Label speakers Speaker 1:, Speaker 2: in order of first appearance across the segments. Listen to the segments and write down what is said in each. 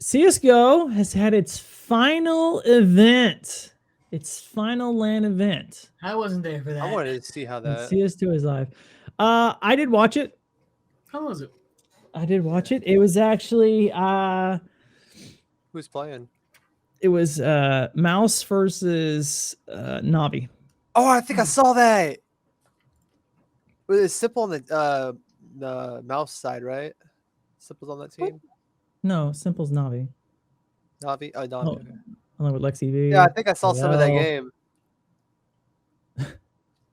Speaker 1: CSGO has had its final event. Its final LAN event.
Speaker 2: I wasn't there for that.
Speaker 3: I wanted to see how that.
Speaker 1: CS2 is live. I did watch it.
Speaker 2: How was it?
Speaker 1: I did watch it. It was actually
Speaker 3: Who's playing?
Speaker 1: it was Mouz versus Navi.
Speaker 3: Oh, I think I saw that. It's Simple on the mouse side, right? Simple's on that team.
Speaker 1: No, Simple's Navi.
Speaker 3: Navi. Oh, Navi.
Speaker 1: Oh,
Speaker 3: Okay.
Speaker 1: along with Lexi V.
Speaker 3: Yeah, I think I saw some of that game.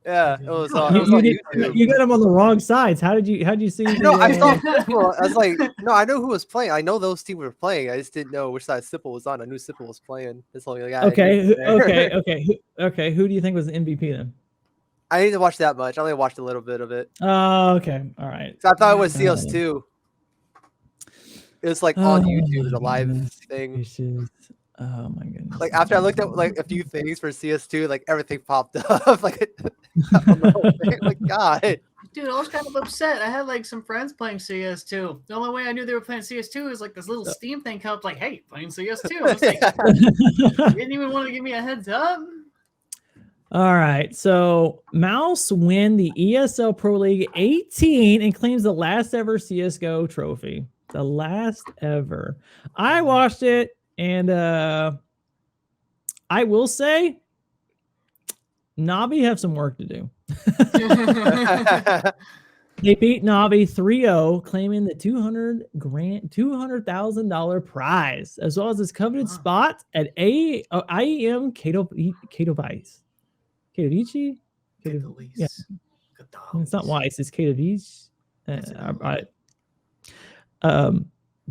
Speaker 3: Yeah, it was on YouTube.
Speaker 1: You got them on the wrong sides. How did you see?
Speaker 3: No, I saw Simple. I was like, no, I know who was playing. I know those teams were playing. I just didn't know which side Simple was on. I knew Simple was playing. That's the only guy.
Speaker 1: Okay. Who do you think was the MVP then?
Speaker 3: I didn't watch that much. I only watched a little bit of it.
Speaker 1: Oh, okay. All right.
Speaker 3: So I thought it was CS2. It was like on YouTube, the live thing.
Speaker 1: Oh my goodness.
Speaker 3: Like after I looked at like a few things for CS2, like everything popped up. Like, like God.
Speaker 2: Dude, I was kind of upset. I had like some friends playing CS2. The only way I knew they were playing CS2 is like this little Steam thing come up like, hey, playing CS2. I was like, you didn't even want to give me a heads up.
Speaker 1: All right, so Mouz win the ESL Pro League 18 and claims the last ever CSGO trophy. The last ever. I watched it, and I will say, Navi have some work to do. They beat Navi 3-0, claiming the $200,000 prize, as well as his coveted spot at IEM Katowice. Katowice? Yeah. It's not Weiss, it's Katowice.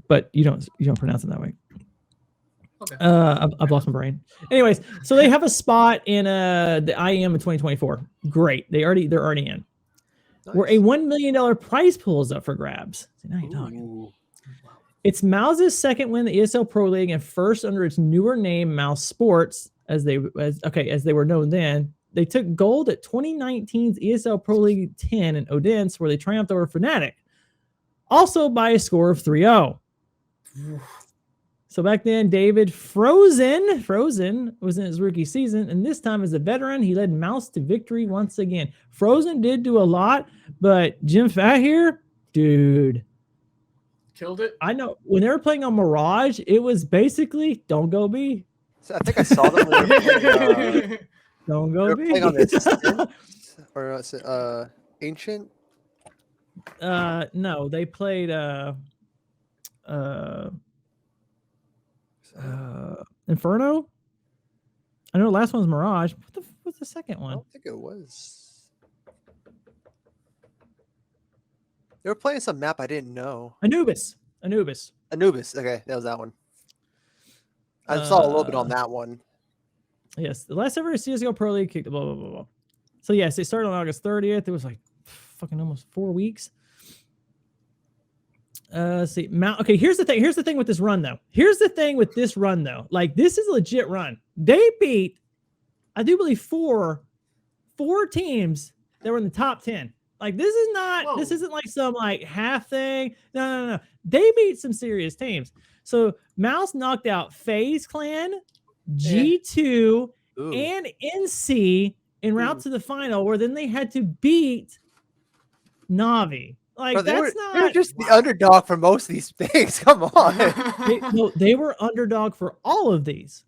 Speaker 1: But you don't pronounce it that way. Okay. I've lost my brain. Anyways, so they have a spot in the IEM in 2024. Great. They're already in. Nice. Where a $1 million prize pool is up for grabs. So now you're talking. It's Mouz's second win in the ESL Pro League and first under its newer name, Mouz Sports, as they were known then. They took gold at 2019's ESL Pro League 10 in Odense, where they triumphed over Fnatic, also by a score of 3-0. So back then, David Frozen was in his rookie season, and this time as a veteran, he led Mouz to victory once again. Frozen did do a lot, but Jim Fat here, dude,
Speaker 2: killed it.
Speaker 1: I know when they were playing on Mirage, it was basically don't go B.
Speaker 3: So I think I saw them when they were playing,
Speaker 1: don't go B.
Speaker 3: Playing on the or is it Ancient?
Speaker 1: No, they played Inferno. I know the last one's Mirage. What's the second one?
Speaker 3: I don't think it was. They were playing some map I didn't know.
Speaker 1: Anubis.
Speaker 3: Okay, that was that one. I saw a little bit on that one.
Speaker 1: Yes, the last ever CSGO Pro League kicked blah blah blah blah. So yes, they started on August 30th. It was like fucking almost 4 weeks. See, okay, here's the thing with this run though. Like, this is a legit run. They beat, I do believe, four teams that were in the top 10. Like, this isn't like some like half thing. No. They beat some serious teams. So Mouz knocked out FaZe Clan, G2, and NC en route to the final, where then they had to beat Navi. Like,
Speaker 3: they're just the underdog for most of these things. Come on.
Speaker 1: They were underdog for all of these.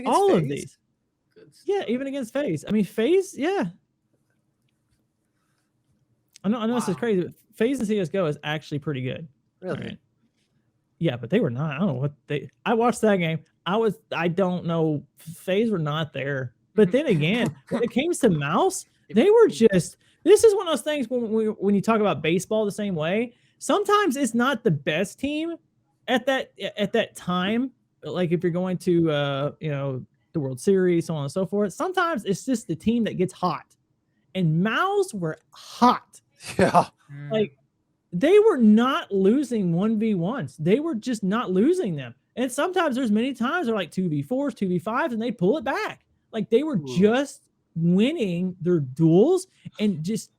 Speaker 1: All
Speaker 3: FaZe?
Speaker 1: of these. Yeah, even against FaZe. I mean, FaZe, yeah. I know this is crazy, but FaZe and CSGO is actually pretty good.
Speaker 3: Really?
Speaker 1: Right? Yeah, but they were not. I don't know what I watched that game. I don't know. FaZe were not there. But then again, when it came to Mouz, they were just. This is one of those things when you talk about baseball the same way. Sometimes it's not the best team at that time. Like if you're going to the World Series, so on and so forth. Sometimes it's just the team that gets hot, and Mouz were hot.
Speaker 3: Yeah,
Speaker 1: like they were not losing 1v1s. They were just not losing them. And sometimes there's many times they're like 2v4s, 2v5s, and they pull it back. Like they were just winning their duels, and just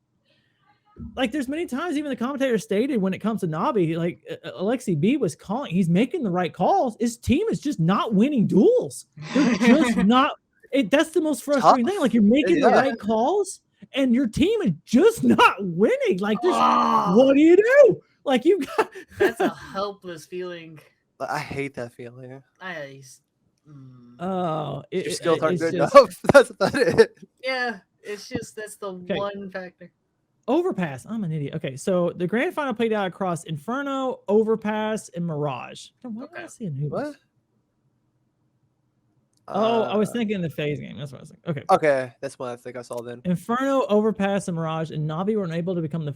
Speaker 1: like there's many times even the commentator stated when it comes to Navi, like Alexi B was calling, he's making the right calls. His team is just not winning duels. They're just not. That's the most frustrating thing. Like you're making the right calls and your team is just not winning. Like there's, what do you do? Like you got.
Speaker 2: That's a helpless feeling.
Speaker 3: I hate that feeling.
Speaker 1: Your
Speaker 3: skills aren't good enough. That's about it.
Speaker 2: Yeah, it's just that's the one factor.
Speaker 1: Overpass. I'm an idiot. Okay, so the grand final played out across Inferno, Overpass, and Mirage. Why did I see Anubis? What? Oh, I was thinking the phase game. That's what I was thinking. Okay.
Speaker 3: Okay, that's what I think I saw then.
Speaker 1: Inferno, Overpass, and Mirage, and Navi were unable to become the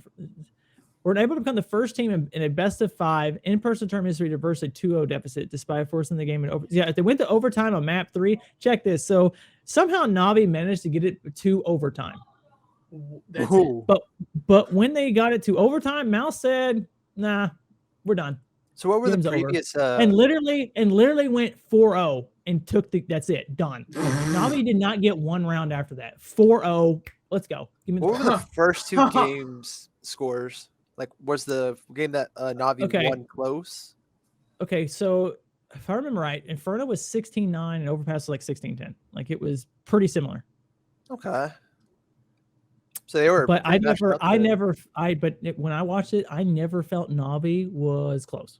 Speaker 1: first team in a best of 5 in-person tournament history to reverse a 2-0 deficit despite forcing the game in over. Yeah, if they went to overtime on map 3, check this. So somehow Navi managed to get it to overtime.
Speaker 2: That's it.
Speaker 1: But when they got it to overtime, Mouz said, "Nah, we're done."
Speaker 3: So what were the previous?
Speaker 1: And literally went 4-0 and took that's it, done. Navi did not get one round after that. 4-0. Let's go.
Speaker 3: What were the first 2 games scores? Like, was the game that Navi won close?
Speaker 1: Okay, so if I remember right, Inferno was 16-9 and Overpass was like 16-10. Like it was pretty similar.
Speaker 3: Okay. So they were.
Speaker 1: But when I watched it, I never felt Navi was close.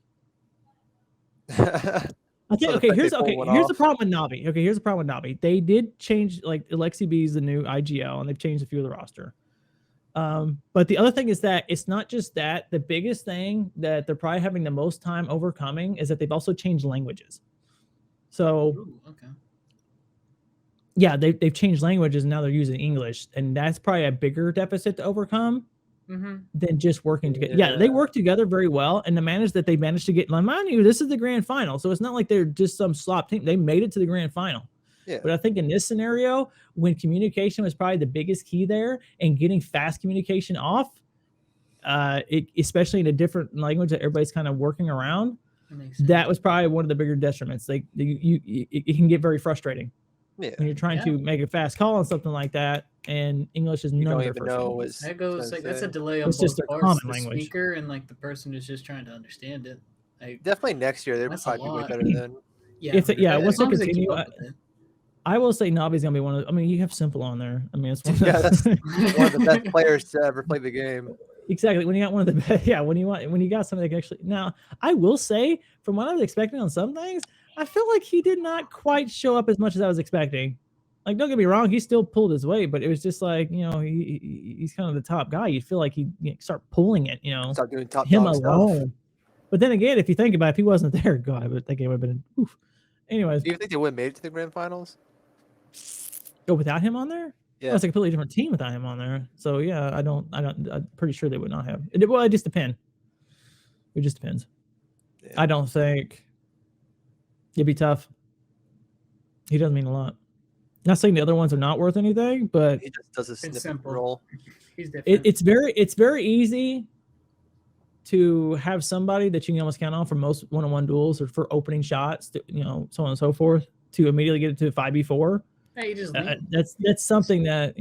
Speaker 1: I think here's the problem with Navi. Okay, here's the problem with Navi. They did change, like Alexi B is the new IGL, and they've changed a few of the roster. But the other thing is that it's not just that. The biggest thing that they're probably having the most time overcoming is that they've also changed languages. So yeah, they've changed languages and now they're using English, and that's probably a bigger deficit to overcome than just working together. Yeah, they work together very well, and the manage that they managed to get. Mind you, this is the grand final, so it's not like they're just some slop team. They made it to the grand final. Yeah. But I think in this scenario, when communication was probably the biggest key there, and getting fast communication off, especially in a different language that everybody's kind of working around, that was probably one of the bigger detriments. Like it can get very frustrating. Yeah. When you're trying to make a fast call on something like that, and English is none of their first language.
Speaker 2: That goes like that's a delay on both parts. The speaker and like the person is just trying to understand it.
Speaker 3: Definitely next year they're probably way better than.
Speaker 2: Yeah,
Speaker 1: once they continue, I will say Navi's gonna be one of. I mean, you have Simple on there. I mean, it's
Speaker 3: that's one of the best players to ever play the game.
Speaker 1: Exactly. When you got one of the best, when you got somebody that can actually. Now, I will say, from what I was expecting on some things, I feel like he did not quite show up as much as I was expecting. Like, don't get me wrong, he still pulled his weight, but it was just like, he's kind of the top guy. You feel like he'd start pulling it,
Speaker 3: start doing top
Speaker 1: him alone. Stuff. But then again, if you think about it, if he wasn't there, God, but that game would have been. Oof. Anyways,
Speaker 3: do you think they would have made it to the grand finals?
Speaker 1: Oh, without him on there? Yeah, it's a completely different team without him on there. So yeah, I'm pretty sure they would not have. It just depends. It just depends. Yeah. I don't think it'd be tough. He doesn't mean a lot. Not saying the other ones are not worth anything, but
Speaker 3: he just does a snippet role.
Speaker 2: He's different.
Speaker 1: It's very easy to have somebody that you can almost count on for most one-on-one duels or for opening shots, so on and so forth, to immediately get it to 5v4.
Speaker 2: Hey, just
Speaker 1: that's something that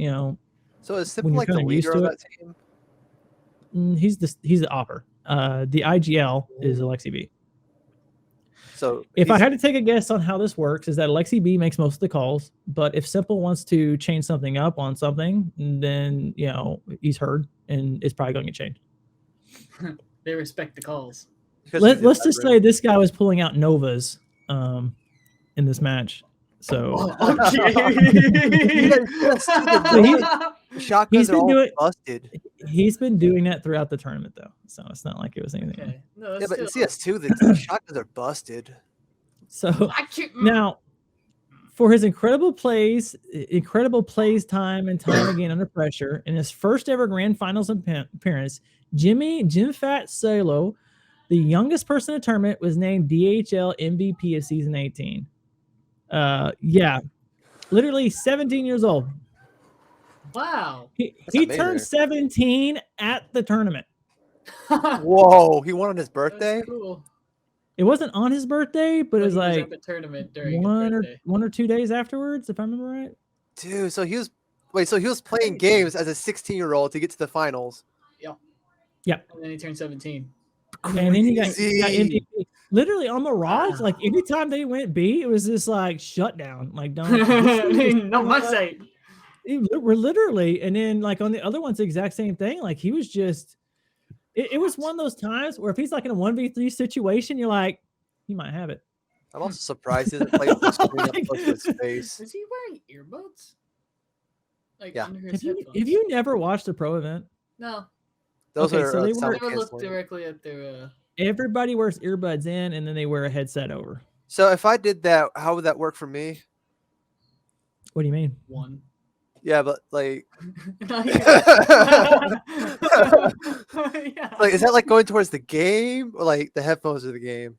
Speaker 3: So is Simple like the leader of that team?
Speaker 1: He's the opper. The IGL is Alexi B.
Speaker 3: So
Speaker 1: if I had to take a guess on how this works, is that Alexi B makes most of the calls, but if Simple wants to change something up on something, then he's heard and it's probably going to get changed.
Speaker 2: They respect the calls.
Speaker 1: Let's just say this guy was pulling out Novas in this match. So
Speaker 3: shotguns are all busted.
Speaker 1: He's been doing that throughout the tournament, though, so it's not like it was anything.
Speaker 2: Okay. No,
Speaker 3: but in CS2, the shotguns are busted.
Speaker 1: So now, for his incredible plays time and time again under pressure in his first ever grand finals appearance, Jim Fat Solo, the youngest person in the tournament, was named DHL MVP of season 18. Literally 17 years old.
Speaker 2: Wow.
Speaker 1: He turned 17 at the tournament.
Speaker 3: Whoa, he won on his birthday?
Speaker 2: That's cool.
Speaker 1: It wasn't on his birthday, but it was like
Speaker 2: at the tournament during
Speaker 1: one or 2 days afterwards, if I remember right.
Speaker 3: Dude, so he was playing games as a 16-year-old to get to the finals.
Speaker 2: Yeah.
Speaker 1: Yep.
Speaker 2: And then he turned 17.
Speaker 1: And then you got
Speaker 3: Crazy.
Speaker 1: MVP. Literally on Mirage, like every time they went B, it was this like shutdown. Like don't
Speaker 2: No, my side.
Speaker 1: we're literally, and then like on the other ones, the exact same thing. Like he was just it was one of those times where if he's like in a 1v3 situation, you're like, he might have it.
Speaker 3: I'm also surprised he doesn't play with the screen up close to his face.
Speaker 2: Is he wearing earbuds? Like
Speaker 3: Yeah.
Speaker 2: under his
Speaker 1: Have
Speaker 2: headphones?
Speaker 1: you never watched the pro event?
Speaker 2: No.
Speaker 3: Those
Speaker 1: Okay,
Speaker 3: are
Speaker 1: so they
Speaker 3: sound
Speaker 2: I never looked
Speaker 3: canceling.
Speaker 2: directly at their.
Speaker 1: Everybody wears earbuds in, and then they wear a headset over.
Speaker 3: So if I did that, how would that work for me?
Speaker 1: What do you mean?
Speaker 2: One.
Speaker 3: Yeah, but like,
Speaker 2: Yeah.
Speaker 3: like is that like going towards the game or like the headphones of the game?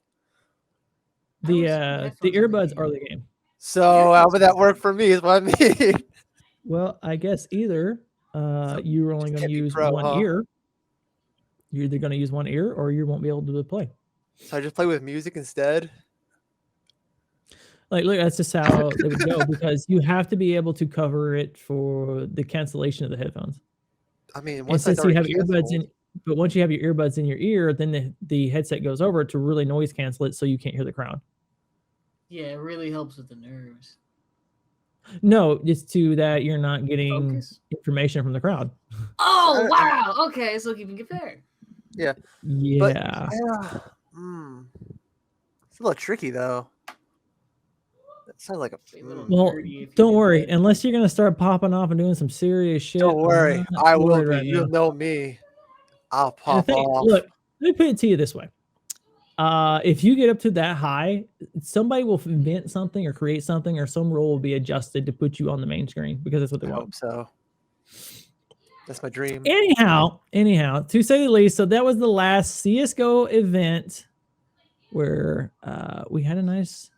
Speaker 1: The
Speaker 2: headphones
Speaker 1: earbuds
Speaker 2: are
Speaker 1: are
Speaker 2: the
Speaker 1: the game.
Speaker 3: So how would that work for me? Is what I mean.
Speaker 1: Well, I guess either you're only going
Speaker 3: can't
Speaker 1: to
Speaker 3: be
Speaker 1: use
Speaker 3: pro,
Speaker 1: one
Speaker 3: huh?
Speaker 1: ear. You're either going to use one ear, or you won't be able to play.
Speaker 3: So I just play with music instead.
Speaker 1: Like, look, that's just how it would go because you have to be able to cover it for the cancellation of the headphones.
Speaker 3: I mean,
Speaker 1: And
Speaker 3: once
Speaker 1: since
Speaker 3: that's
Speaker 1: you have
Speaker 3: already
Speaker 1: earbuds
Speaker 3: canceled,
Speaker 1: in, but once you have your earbuds in your ear, then the headset goes over to really noise cancel it, so you can't hear the crowd.
Speaker 2: Yeah, it really helps with the nerves.
Speaker 1: No, it's to that you're not getting
Speaker 2: Focus.
Speaker 1: information from the crowd.
Speaker 2: Oh wow! Okay, so keeping it fair.
Speaker 1: Yeah.
Speaker 3: yeah, it's a little tricky though. That sounds like a.
Speaker 1: Well,
Speaker 2: nerdy if you
Speaker 1: don't
Speaker 2: did
Speaker 1: worry.
Speaker 2: that.
Speaker 1: Unless you're gonna start popping off and doing some serious shit.
Speaker 3: Don't worry,
Speaker 1: I'm not
Speaker 3: I will
Speaker 1: worried
Speaker 3: be.
Speaker 1: right
Speaker 3: You
Speaker 1: now.
Speaker 3: know me. I'll
Speaker 1: And the
Speaker 3: pop
Speaker 1: thing-
Speaker 3: off.
Speaker 1: Look, let me put it to you this way. If you get up to that high, somebody will invent something or create something, or some rule will be adjusted to put you on the main screen because that's what they
Speaker 3: I
Speaker 1: want.
Speaker 3: hope so. That's my dream.
Speaker 1: Anyhow, to say the least, so that was the last CSGO event where we had a nice.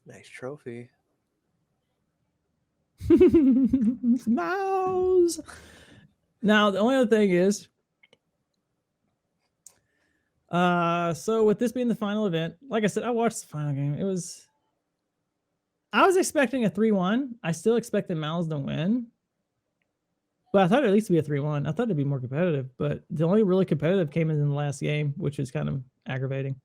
Speaker 3: Nice trophy.
Speaker 1: Mouse. Now the only other thing is, so with this being the final event, like I said, I watched the final game. I was expecting a 3-1. I still expected Mouse to win, but I thought it'd at least be a 3-1. I thought it'd be more competitive, but the only really competitive came in the last game, which is kind of aggravating.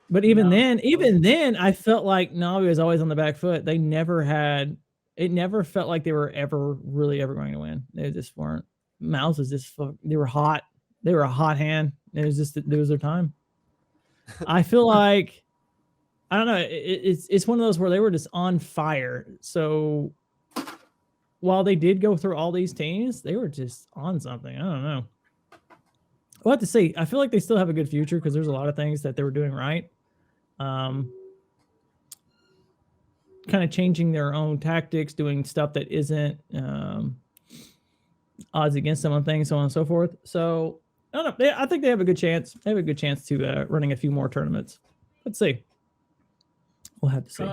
Speaker 1: But even then, I felt like Navi was always on the back foot. They never had. It never felt like they were ever going to win. They just weren't. Mouse was just. They were hot. They were a hot hand. It was just. It was their time. I feel like. I don't know. It's one of those where they were just on fire. So while they did go through all these teams, they were just on something. I don't know. We'll have to see. I feel like they still have a good future because there's a lot of things that they were doing right. Kind of changing their own tactics, doing stuff that isn't odds against them on things, so on and so forth. So I don't know. I think they have a good chance. They have a good chance to running a few more tournaments. Let's see. We'll have to see.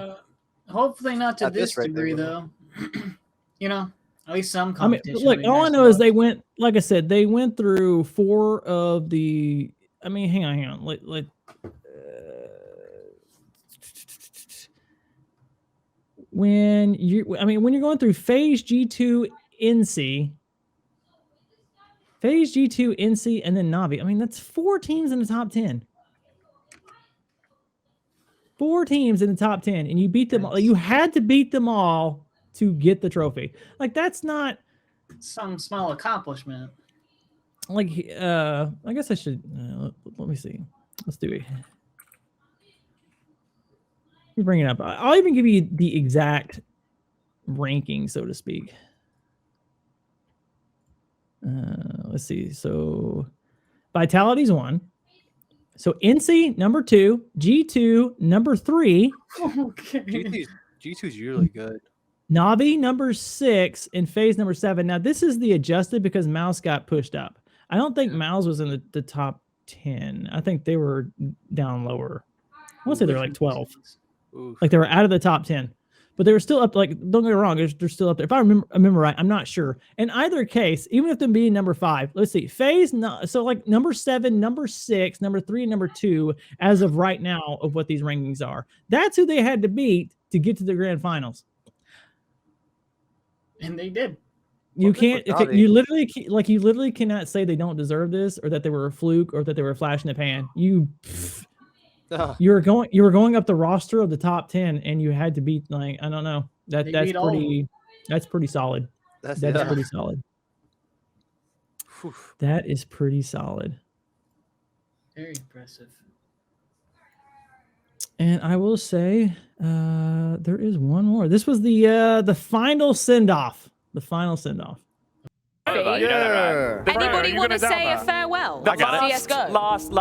Speaker 2: Hopefully not to
Speaker 3: At
Speaker 2: this
Speaker 3: this rate, they
Speaker 2: degree,
Speaker 3: will.
Speaker 2: though. You know, at least some
Speaker 1: I mean,
Speaker 2: competition.
Speaker 1: look,
Speaker 2: would be
Speaker 1: all
Speaker 2: nice
Speaker 1: I
Speaker 2: to
Speaker 1: know is
Speaker 2: watch.
Speaker 1: they went, like I said, they went through 4 of the. I mean, hang on. When you're going through Phase G2 NC, Phase G2 NC, and then Navi. I mean, that's 4 teams in the top 10. 4 teams in the top 10, and you beat them all. You had to beat them all to get the trophy. Like, that's not
Speaker 2: some small accomplishment.
Speaker 1: like. I guess I should. Let me see. Let's do it. Let me bring it up. I'll even give you the exact ranking, so to speak. Let's see. So Vitality's 1. So NC number 2, G2 number 3,
Speaker 2: Okay.
Speaker 3: G2's really good.
Speaker 1: Navi number 6, and Phase number 7. Now this is the adjusted because Mouse got pushed up. I don't think Mouse was in the top 10. I think they were down lower. I want to say they were like 12.
Speaker 3: Oof.
Speaker 1: Like they were out of the top 10. but they were still up. Like, don't get me wrong, they're still up there. If I remember right, I'm not sure. In either case, even if them being number 5, let's see, FaZe. So like number 7, number 6, number 3, and number 2, as of right now, of what these rankings are. That's who they had to beat to get to the grand finals.
Speaker 2: And they did.
Speaker 1: You can't. You literally cannot say they don't deserve this, or that they were a fluke, or that they were a flash in the pan. You were going up the roster of the top 10, and you had to beat, like, I don't know. That's pretty solid. That's pretty solid. That is pretty solid.
Speaker 2: Very impressive.
Speaker 1: And I will say, there is one more. This was the final send off. The final send off.
Speaker 4: Anybody want to say a farewell?
Speaker 5: I got it.
Speaker 4: CSGO.
Speaker 5: Last.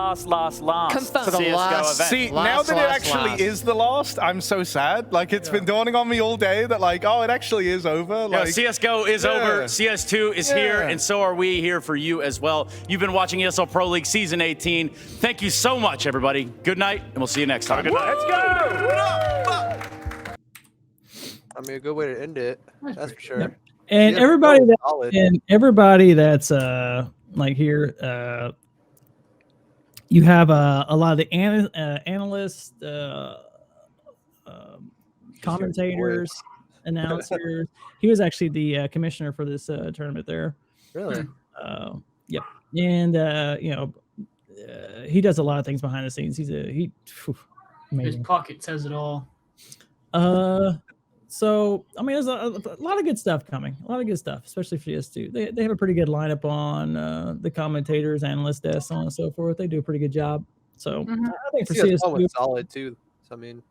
Speaker 4: Confirmed.
Speaker 5: To the
Speaker 4: CSGO
Speaker 5: last
Speaker 4: event.
Speaker 5: See, now that it actually is the last, I'm so sad. Like, it's been dawning on me all day that, like, oh, it actually is over. Like,
Speaker 6: CSGO is over. CS2 is here, and so are we here for you as well. You've been watching ESL Pro League Season 18. Thank you so much, everybody. Good night, and we'll see you next time.
Speaker 5: Good night. Let's go!
Speaker 3: I mean, a good way to end it. That's for sure.
Speaker 1: And everybody that's like here, you have a lot of the analysts, commentators, announcers. He was actually the commissioner for this tournament there.
Speaker 3: Really?
Speaker 1: Yep. And he does a lot of things behind the scenes. He's
Speaker 2: His pocket says it all.
Speaker 1: So, I mean, there's a lot of good stuff coming. A lot of good stuff, especially for CS2. They have a pretty good lineup on the commentators, analyst desks, so on and so forth. They do a pretty good job. So, I think for CS2
Speaker 3: was solid too. So, I mean,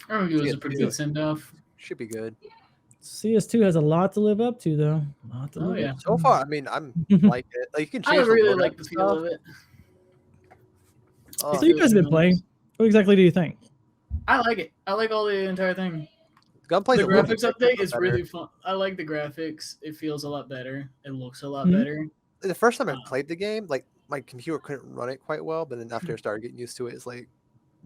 Speaker 2: I think it was a pretty good send-off.
Speaker 3: Should be good.
Speaker 1: CS2 has a lot to live up to, though.
Speaker 3: So far, I mean, I'm like it. Like, you can change.
Speaker 2: I really like the feel of it.
Speaker 1: So, you guys have been playing. What exactly do you think?
Speaker 2: I like it. I like all the entire thing.
Speaker 3: Gunplay.
Speaker 2: The graphics update is really fun. I like the graphics. It feels a lot better. It looks a lot better.
Speaker 3: The first time I played the game, like, my computer couldn't run it quite well, but then after I started getting used to it, it's like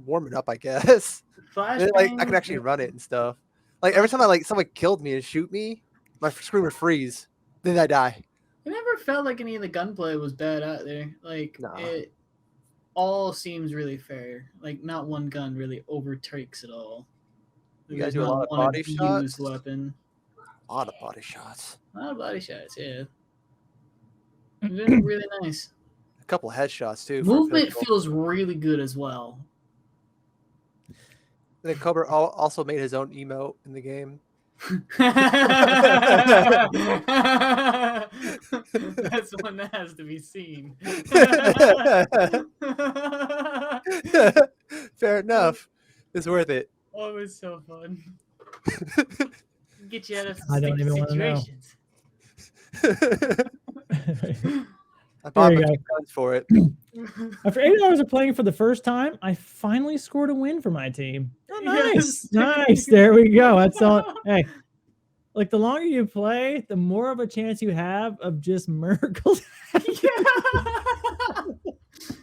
Speaker 3: warming up, I guess. Then, like, I can actually run it and stuff. Like, every time someone killed me and shoot me, my screen would freeze. Then I die.
Speaker 2: It never felt like any of the gunplay was bad out there. Like, it all seems really fair. Like, not one gun really overtakes it all.
Speaker 3: You guys do a lot of body shots?
Speaker 2: Weapon.
Speaker 3: A lot of body shots.
Speaker 2: A lot of body shots, yeah. Really nice.
Speaker 3: A couple of headshots, too.
Speaker 2: Movement feels really good as well.
Speaker 3: And then Cobra also made his own emote in the game.
Speaker 2: That's the one that has to be seen.
Speaker 3: Fair enough. It's worth it.
Speaker 2: Oh, it was so fun. Get you out of
Speaker 1: I don't even
Speaker 2: situations.
Speaker 3: I bought guns for it.
Speaker 1: After 8 hours of playing for the first time, I finally scored a win for my team. Oh, nice. Nice. There we go. That's all. Hey, like, the longer you play, the more of a chance you have of just miracles.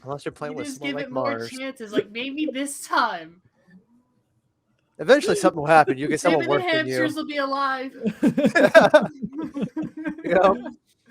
Speaker 3: Unless you're playing with
Speaker 2: just
Speaker 3: someone
Speaker 2: give
Speaker 3: like
Speaker 2: it more
Speaker 3: Mars.
Speaker 2: chances. Like, maybe this time.
Speaker 3: Eventually, something will happen. You get someone
Speaker 2: Maybe the
Speaker 3: worse than you.
Speaker 2: hamsters will be alive.
Speaker 3: You know?